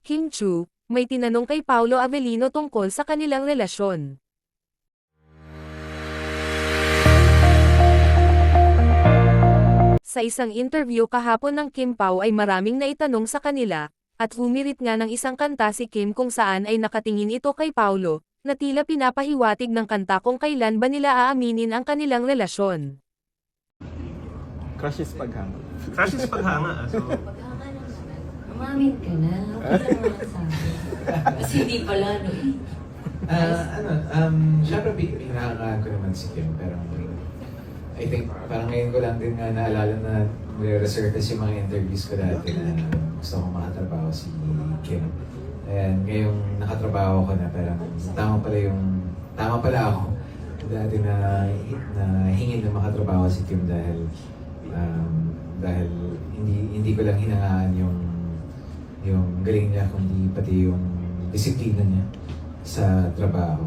Kim Chu, may tinanong kay Paolo Avellino tungkol sa kanilang relasyon. Sa isang interview kahapon ng Kim Pao ay maraming naitanong sa kanila, at humirit nga ng isang kanta si Kim kung saan ay nakatingin ito kay Paolo, na tila pinapahiwatig ng kanta kung kailan ba nila aaminin ang kanilang relasyon. Crush is paghanga. Crush is paghanga. So, Paghanga naman. Umamin ka na. Wala naman sabi. Kasi hindi pala, no? Siyempre, hinahangaan ko naman si Kim, pero I think parang ngayon ko lang din nga naalala na resurface yung mga interviews ko dati na gusto kong makatrabaho si Kim. And ngayong nakatrabaho ko na, parang tama pala ako dati na hingin na makatrabaho si Kim dahil hindi ko lang hinangaan yung galing niya, kundi pati yung disiplina niya sa trabaho.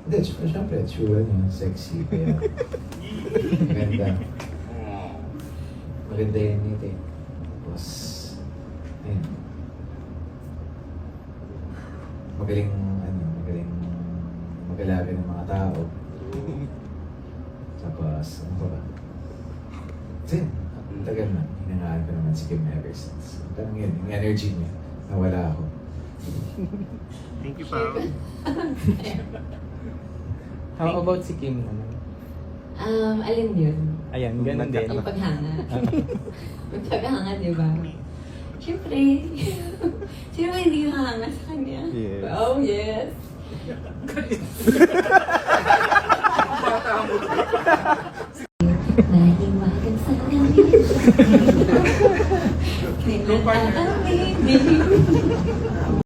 Hindi, syempre, tsura niya, sexy, kaya maganda. Maganda yan nito eh. Tapos, ayun. Magaling mag-alaga ng mga tao. Tapos, ano pa ba? Then, tagal na, hinangaan ko naman si Kim ever since. Parang yun, yung energy niya, nawala ako. thank you, Pao. How about si Kim naman? Alin yun? Ayan, ganun din. Yung paghanga. Yung paghanga, di ba? Siyempre. Sino ba hindi hanga sa kanya? Yes. Oh, yes. Nahiwagan sa namin. Kailan